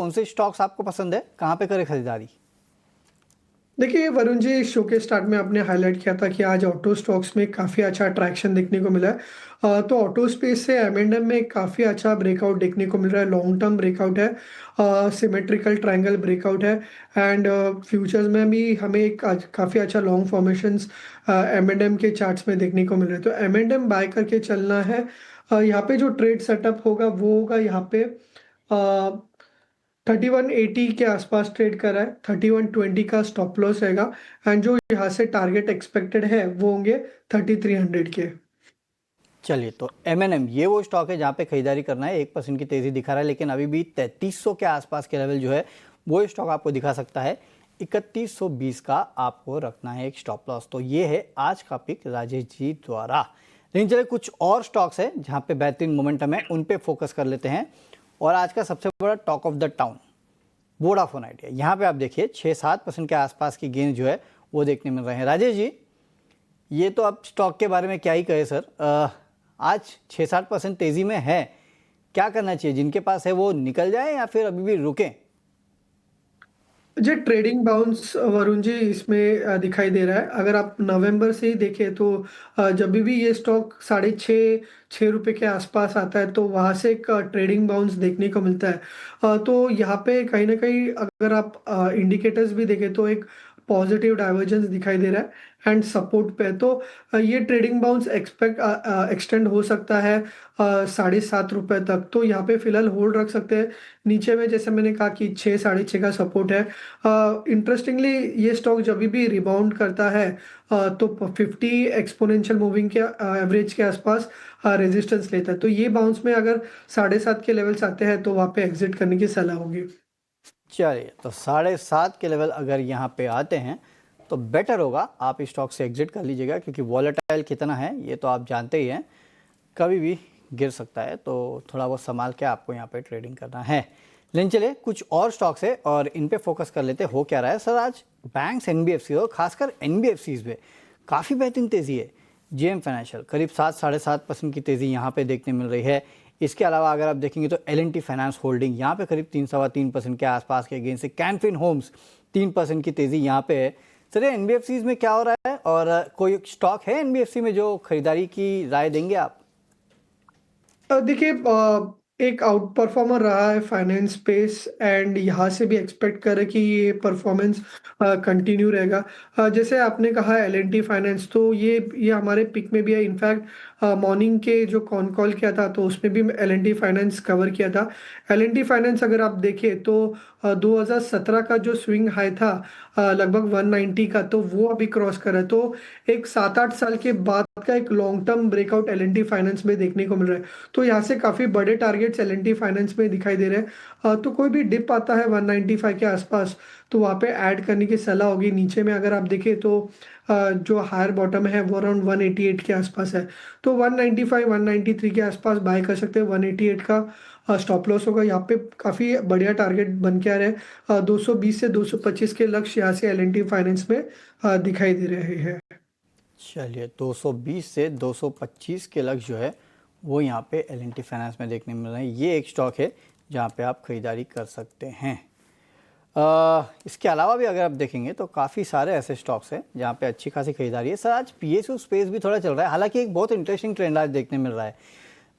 कौन से स्टॉक्स आपको पसंद है, कहाँ पे करें खरीदारी? देखिए वरुण जी, शो के स्टार्ट में आपने हाईलाइट किया था कि आज ऑटो स्टॉक्स में काफ़ी अच्छा अट्रैक्शन देखने को मिला है। तो ऑटो स्पेस से एम में काफ़ी अच्छा ब्रेकआउट देखने को मिल रहा है। लॉन्ग टर्म ब्रेकआउट है, सिमेट्रिकल ट्रायंगल ब्रेकआउट है। एंड फ्यूचर्स में भी हमें एक काफ़ी अच्छा लॉन्ग फॉर्मेशंस एम के चार्ट्स में देखने को मिल रहे हैं। तो एम बाय करके चलना है। यहाँ पे जो ट्रेड सेटअप होगा वो होगा यहाँ पे 3180 के आसपास ट्रेड कर रहा है। 3120 का स्टॉप लॉस रहेगा। एंड जो यहाँ से टारगेट एक्सपेक्टेड है वो होंगे 3300 के। चलिए, तो M&M ये वो स्टॉक है जहाँ पे खरीदारी करना है। 1% की तेजी दिखा रहा है, लेकिन अभी भी 3300 के आसपास के लेवल जो है वो स्टॉक आपको दिखा सकता है। 3120 का आपको रखना है एक स्टॉप लॉस। तो ये है आज का पिक राजेश जी द्वारा। लेकिन चलिए, कुछ और स्टॉक्स है जहाँ पे बेहतरीन मोमेंटम है, उन पे फोकस कर लेते हैं। और आज का सबसे बड़ा talk of the town Vodafone idea. यहाँ पे आप देखिए 6-7% के आसपास की गेन जो है वो देखने मिल रहे हैं। राजेश जी, ये तो आप स्टॉक के बारे में क्या ही कहे सर। आज 6-7% तेजी में है, क्या करना चाहिए? जिनके पास है वो निकल जाए या फिर अभी भी रुकें? जी, ट्रेडिंग बाउंस वरुण जी इसमें दिखाई दे रहा है। अगर आप नवंबर से ही देखें तो जब भी ये स्टॉक 6.5 रुपए के आसपास आता है तो वहां से एक ट्रेडिंग बाउंस देखने को मिलता है। तो यहाँ पे कहीं ना कहीं अगर आप इंडिकेटर्स भी देखें तो एक पॉजिटिव डाइवर्जेंस दिखाई दे रहा है एंड सपोर्ट पे है। तो ये ट्रेडिंग बाउंस एक्सटेंड हो सकता है 7.5 रुपए तक। तो यहाँ पे फिलहाल होल्ड रख सकते हैं। नीचे में जैसे मैंने कहा कि 6 साढ़े 6 का सपोर्ट है। इंटरेस्टिंगली ये स्टॉक जब भी रिबाउंड करता है तो 50 एक्सपोनेंशियल मूविंग के एवरेज के आसपास रेजिस्टेंस लेता है। तो ये बाउंस में अगर 7.5 के लेवल्स आते हैं तो वहाँ पे एग्जिट करने की सलाह होगी। चलिए, तो 7.5 के लेवल अगर यहाँ पे आते हैं तो बेटर होगा आप स्टॉक से एग्जिट कर लीजिएगा, क्योंकि वॉलेटाइल कितना है ये तो आप जानते ही हैं, कभी भी गिर सकता है। तो थोड़ा बहुत संभाल के आपको यहाँ पे ट्रेडिंग करना है। लेकिन चलिए, कुछ और स्टॉक्स है और इन पे फोकस कर लेते। हो क्या रहा है सर आज बैंक्स, एनबीएफसी और खासकर एनबीएफसीज में काफ़ी बेहतरीन तेज़ी है। जेएम फाइनेंशियल करीब 7-7.5% की तेज़ी यहाँ पे देखने मिल रही है। इसके अलावा अगर आप देखेंगे तो L&T फाइनेंस होल्डिंग यहाँ पे करीब 3-3.25% के आसपास के गेन से। कैनफिन होम्स 3% की तेज़ी यहाँ पे है। सर ये एनबीएफसीज में क्या हो रहा है, और कोई स्टॉक है एनबीएफसी में जो खरीदारी की राय देंगे आप? देखिए, एक आउट परफॉर्मर रहा है फाइनेंस स्पेस एंड यहाँ से भी एक्सपेक्ट करें कि ये परफॉर्मेंस कंटिन्यू रहेगा। जैसे आपने कहा L&T फाइनेंस, तो ये हमारे पिक में भी है। इनफैक्ट मॉर्निंग के जो कॉन कॉल किया था तो उसमें भी L&T फाइनेंस कवर किया था। L&T फाइनेंस अगर आप देखें तो 2017 का जो स्विंग हाई था लगभग 190 का, तो वो अभी क्रॉस करा है। तो एक 7-8 साल के बाद का एक long term breakout L&T finance में देखने को मिल रहा है। तो यहाँ से काफी बड़े टारगेट्स L&T फाइनेंस में दिखाई दे रहे हैं। तो कोई भी डिप आता है 195 के आसपास तो वहाँ पे ऐड करने की सलाह होगी। नीचे में अगर आप देखें तो जो हायर बॉटम है वो अराउंड 188 के आसपास है। तो 195 193 के आसपास बाय कर सकते हैं। 188 का स्टॉप लॉस होगा। यहाँ पे काफी बढ़िया टारगेट बन के आ रहे हैं। 220 से 225 के लक्ष्य यहाँ से L&T फाइनेंस में दिखाई दे रहे हैं। चलिए, 220 से 225 के लक्ष्य जो है वो यहाँ पे L&T फाइनेंस में देखने मिल रहे हैं। ये एक स्टॉक है जहाँ पे आप खरीदारी कर सकते हैं। इसके अलावा भी अगर आप देखेंगे तो काफ़ी सारे ऐसे स्टॉक्स हैं जहाँ पे अच्छी खासी खरीदारी है। सर आज पीएसयू स्पेस भी थोड़ा चल रहा है, हालांकि एक बहुत इंटरेस्टिंग ट्रेंड आज देखने मिल रहा है।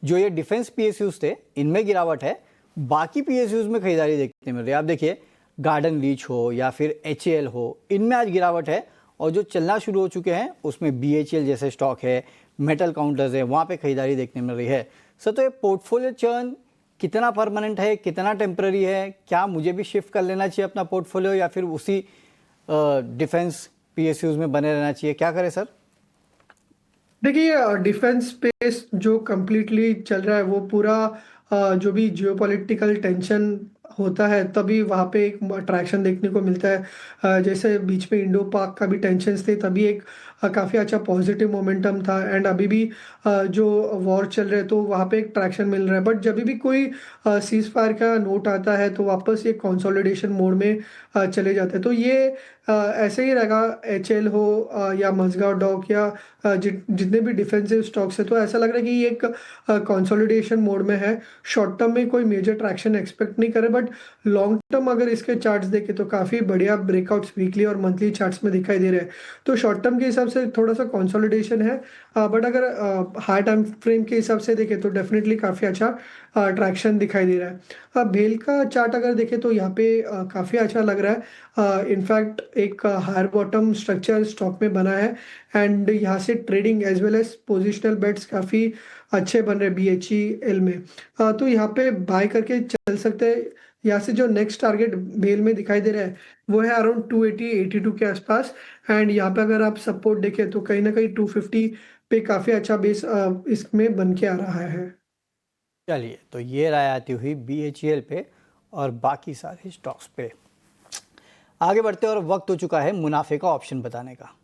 जो ये डिफेंस पीएसयूज थे इनमें गिरावट है, बाकी पीएसयूज में खरीदारी देखने मिल रही है। आप देखिए, गार्डन रीच हो या फिर HAL हो, इनमें आज गिरावट है। और जो चलना शुरू हो चुके हैं उसमें BHEL जैसे स्टॉक है, मेटल काउंटर्स है, वहाँ पे खरीदारी देखने मिल रही है। सर तो ये पोर्टफोलियो चर्न कितना परमानेंट है, कितना टेम्पररी है? क्या मुझे भी शिफ्ट कर लेना चाहिए अपना पोर्टफोलियो, या फिर उसी डिफेंस पीएसयूज में बने रहना चाहिए? क्या करें सर? देखिए, डिफेंस स्पेस जो कम्प्लीटली चल रहा है वो पूरा जो भी जियोपॉलिटिकल टेंशन होता है तभी वहाँ पे एक अट्रैक्शन देखने को मिलता है। जैसे बीच में इंडो पाक का भी टेंशन थे तभी एक काफ़ी अच्छा पॉजिटिव मोमेंटम था। एंड अभी भी जो वॉर चल रहा है तो वहाँ पे एक ट्रैक्शन मिल रहा है। बट जब भी कोई सीज फायर का नोट आता है तो वापस ये कंसोलिडेशन मोड में चले जाते हैं। तो ये ऐसे ही रहेगा। HL हो या मजगांव डॉक या जितने भी डिफेंसिव स्टॉक्स है, तो ऐसा लग रहा है कि ये एक कंसोलिडेशन मोड में है। शॉर्ट टर्म में कोई मेजर ट्रैक्शन एक्सपेक्ट नहीं करे, बट बट लॉन्ग टर्म अगर इसके चार्ट्स देखें तो काफ़ी बढ़िया ब्रेकआउट्स वीकली और मंथली चार्ट्स में दिखाई दे रहे हैं। तो शॉर्ट टर्म के हिसाब से थोड़ा सा कंसोलिडेशन है, बट अगर हाई टाइम फ्रेम के हिसाब से देखें तो डेफिनेटली काफ़ी अच्छा ट्रैक्शन दिखाई दे रहा है। भेल का चार्ट अगर देखें तो यहाँ पे काफ़ी अच्छा लग रहा है। इनफैक्ट एक हायर बॉटम स्ट्रक्चर स्टॉक में बना है एंड यहाँ से trading as well as positional bets काफ़ी अच्छे बन रहे BHEL में। तो यहाँ पे बाय करके चल सकते हैं। यहाँ से जो नेक्स्ट टारगेट बेल में दिखाई दे रहा है वो है अराउंड 280-82 के आसपास, एंड यहाँ पे अगर आप सपोर्ट देखें तो कहीं ना कहीं 250 पे काफ़ी अच्छा बेस इसमें बन के आ रहा है। चलिए, तो ये राय आती हुई BHEL पे और बाकी सारे स्टॉक्स पे। आगे बढ़ते और वक्त हो चुका है मुनाफे का ऑप्शन बताने का।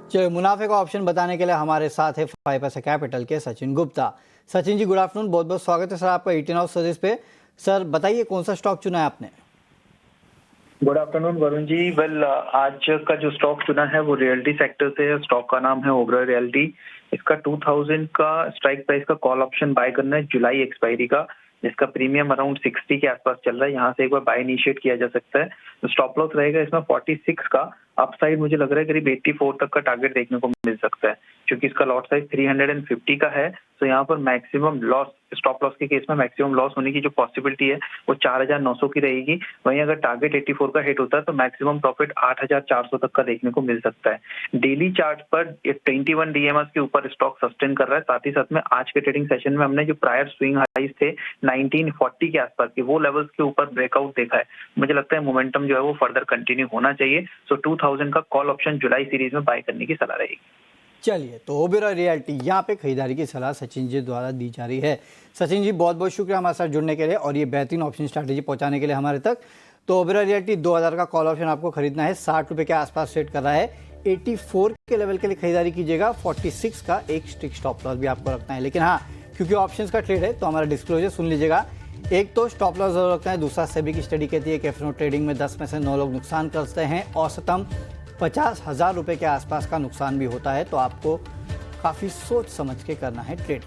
चलिए, मुनाफे का ऑप्शन बताने के लिए हमारे साथ है 5 पैसा कैपिटल के सचिन गुप्ता। सचिन जी, गुड आफ्टरनून, बहुत बहुत स्वागत है सर आपका 18 हाउस सर्विस पे। सर बताइए, कौन सा स्टॉक चुना है आपने? Good afternoon Varun ji. Well, आज का जो स्टॉक चुना है वो रियल्टी सेक्टर से है। स्टॉक का नाम है ओबरॉय रियल्टी। इसका 2000 का स्ट्राइक प्राइस का कॉल ऑप्शन बाय करना है जुलाई एक्सपायरी का, जिसका प्रीमियम अराउंड 60 के आसपास चल रहा है। यहाँ से एक बार बाय इनिशिएट किया जा सकता है। तो स्टॉप लॉस रहेगा इसमें 46 का। अपसाइड मुझे लग रहा है करीब 84 तक का टारगेट देखने को मिल सकता है, क्योंकि इसका लॉट साइज 350 का है। तो यहाँ पर मैक्सिमम लॉस, स्टॉप लॉस के केस में मैक्सिमम लॉस होने की जो पॉसिबिलिटी है वो 4900 की रहेगी। वहीं अगर टारगेट 84 का हिट होता है तो मैक्सिमम प्रॉफिट 8400 तक का देखने को मिल सकता है। डेली चार्ट पर 21 DMS के ऊपर स्टॉक सस्टेन कर रहा है। साथ ही साथ में आज के ट्रेडिंग सेशन में हमने जो प्रायर स्विंग हाइज थे 1940 के आसपास के, वो लेवल्स के ऊपर ब्रेकआउट देखा है। मुझे लगता है मोमेंटम जो है वो फर्दर कंटिन्यू होना चाहिए। सो 2000 का कॉल ऑप्शन जुलाई सीरीज में बाय करने की सलाह रहेगी। चलिए, तो ओबेरॉय रियल्टी यहाँ पे खरीदारी की सलाह सचिन जी द्वारा दी जा रही है। सचिन जी, बहुत बहुत शुक्रिया हमारे साथ जुड़ने के लिए और ये बेहतरीन ऑप्शन स्ट्रैटेजी पहुँचाने के लिए हमारे तक। तो ओबेरॉय रियल्टी 2000 का कॉल ऑप्शन आपको खरीदना है, 60 रुपये के आसपास सेट कर रहा है। 84 के लेवल के लिए खरीदारी कीजिएगा। 46 का एक स्टिक स्टॉप लॉस भी आपको रखना है। लेकिन हाँ, क्योंकि ऑप्शंस का ट्रेड है तो हमारा डिस्क्लोजर सुन लीजिएगा। एक तो स्टॉप लॉस जरूर रखना है, दूसरा सेबी की स्टडी कहती है कि एफ ट्रेडिंग में 10 में से 9 लोग नुकसान करते हैं। औसतम 50,000 रुपये के आसपास का नुकसान भी होता है। तो आपको काफ़ी सोच समझ के करना है ट्रेड।